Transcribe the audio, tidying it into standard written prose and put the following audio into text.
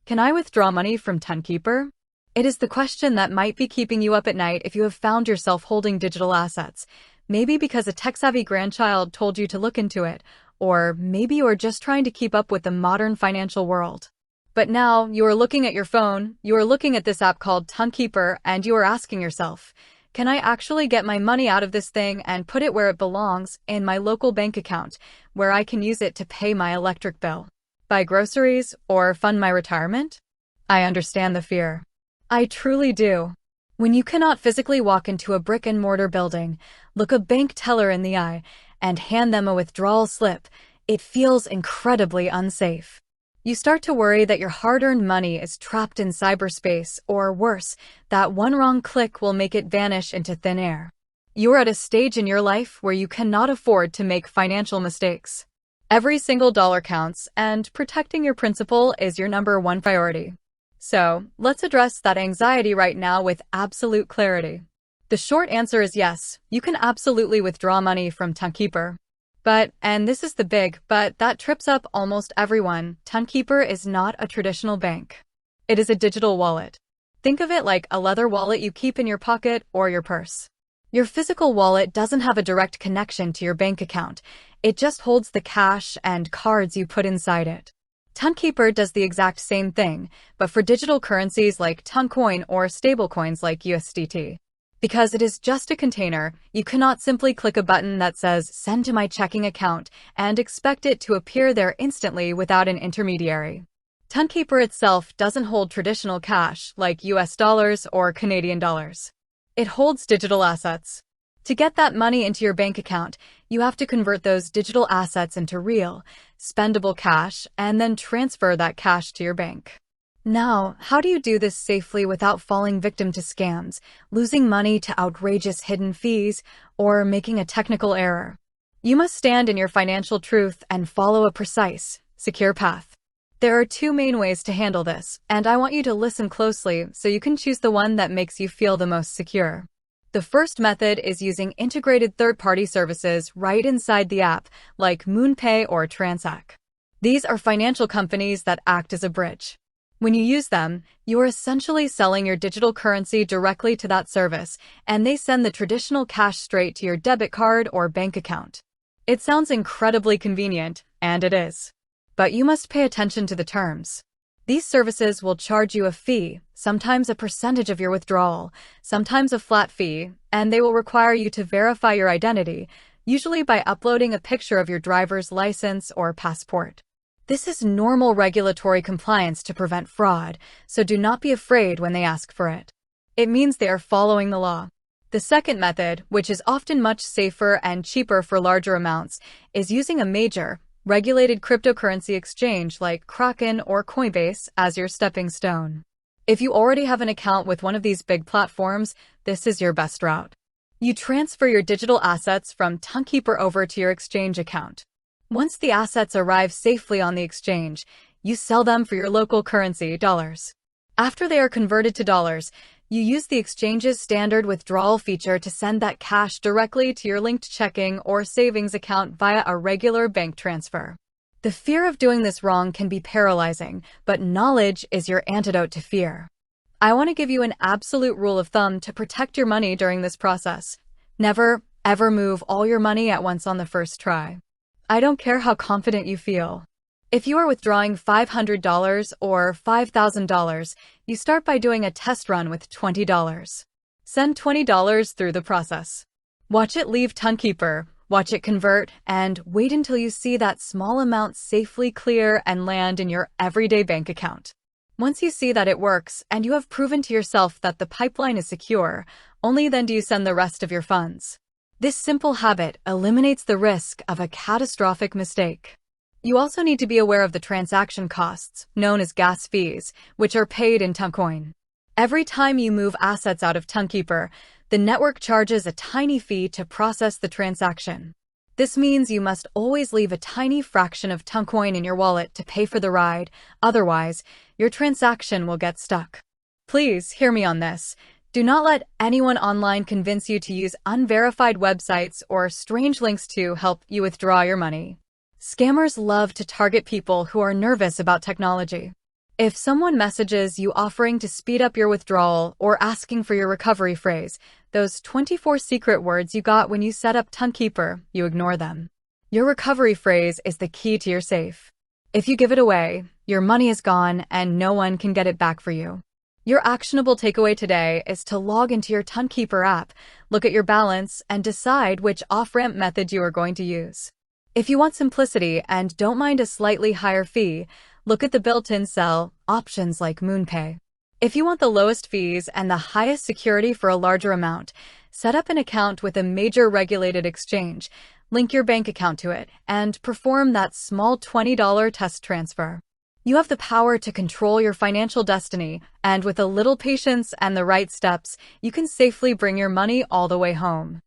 Can I withdraw money from Tonkeeper? It is the question that might be keeping you up at night if you have found yourself holding digital assets. Maybe because a tech-savvy grandchild told you to look into it, or maybe you are just trying to keep up with the modern financial world. But now, you are looking at your phone, you are looking at this app called Tonkeeper, and you are asking yourself, can I actually get my money out of this thing and put it where it belongs, in my local bank account, where I can use it to pay my electric bill, buy groceries, or fund my retirement? I understand the fear. I truly do. When you cannot physically walk into a brick-and-mortar building, look a bank teller in the eye, and hand them a withdrawal slip, it feels incredibly unsafe. You start to worry that your hard-earned money is trapped in cyberspace, or worse, that one wrong click will make it vanish into thin air. You're at a stage in your life where you cannot afford to make financial mistakes. Every single dollar counts, and protecting your principal is your #1 priority. So, let's address that anxiety right now with absolute clarity. The short answer is yes, you can absolutely withdraw money from Tonkeeper. But, and this is the big but that trips up almost everyone, Tonkeeper is not a traditional bank. It is a digital wallet. Think of it like a leather wallet you keep in your pocket or your purse. Your physical wallet doesn't have a direct connection to your bank account. It just holds the cash and cards you put inside it. Tonkeeper does the exact same thing, but for digital currencies like Toncoin or stablecoins like USDT. Because it is just a container, you cannot simply click a button that says "Send to my checking account" and expect it to appear there instantly without an intermediary. Tonkeeper itself doesn't hold traditional cash like US dollars or Canadian dollars. It holds digital assets. To get that money into your bank account, you have to convert those digital assets into real, spendable cash and then transfer that cash to your bank. Now, how do you do this safely without falling victim to scams, losing money to outrageous hidden fees, or making a technical error? You must stand in your financial truth and follow a precise, secure path. There are two main ways to handle this, and I want you to listen closely so you can choose the one that makes you feel the most secure. The first method is using integrated third-party services right inside the app, like MoonPay or Transact. These are financial companies that act as a bridge. When you use them, you are essentially selling your digital currency directly to that service, and they send the traditional cash straight to your debit card or bank account. It sounds incredibly convenient, and it is. But you must pay attention to the terms. These services will charge you a fee, sometimes a percentage of your withdrawal, sometimes a flat fee, and they will require you to verify your identity, usually by uploading a picture of your driver's license or passport. This is normal regulatory compliance to prevent fraud, so do not be afraid when they ask for it. It means they are following the law. The second method, which is often much safer and cheaper for larger amounts, is using a major, regulated cryptocurrency exchange like Kraken or Coinbase as your stepping stone. If you already have an account with one of these big platforms, this is your best route. You transfer your digital assets from Tonkeeper over to your exchange account. Once the assets arrive safely on the exchange, you sell them for your local currency, dollars. After they are converted to dollars, you use the exchange's standard withdrawal feature to send that cash directly to your linked checking or savings account via a regular bank transfer. The fear of doing this wrong can be paralyzing, but knowledge is your antidote to fear. I want to give you an absolute rule of thumb to protect your money during this process. Never, ever move all your money at once on the first try. I don't care how confident you feel. If you are withdrawing $500 or $5,000, you start by doing a test run with $20. Send $20 through the process. Watch it leave Tonkeeper, watch it convert, and wait until you see that small amount safely clear and land in your everyday bank account. Once you see that it works and you have proven to yourself that the pipeline is secure, only then do you send the rest of your funds. This simple habit eliminates the risk of a catastrophic mistake. You also need to be aware of the transaction costs, known as gas fees, which are paid in Toncoin. Every time you move assets out of Tonkeeper, the network charges a tiny fee to process the transaction. This means you must always leave a tiny fraction of Toncoin in your wallet to pay for the ride, otherwise, your transaction will get stuck. Please hear me on this. Do not let anyone online convince you to use unverified websites or strange links to help you withdraw your money. Scammers love to target people who are nervous about technology. If someone messages you offering to speed up your withdrawal or asking for your recovery phrase, those 24 secret words you got when you set up Tonkeeper, you ignore them. Your recovery phrase is the key to your safe. If you give it away, your money is gone and no one can get it back for you. Your actionable takeaway today is to log into your Tonkeeper app, look at your balance, and decide which off-ramp method you are going to use. If you want simplicity and don't mind a slightly higher fee, look at the built-in sell options like MoonPay. If you want the lowest fees and the highest security for a larger amount, set up an account with a major regulated exchange, link your bank account to it, and perform that small $20 test transfer. You have the power to control your financial destiny, and with a little patience and the right steps, you can safely bring your money all the way home.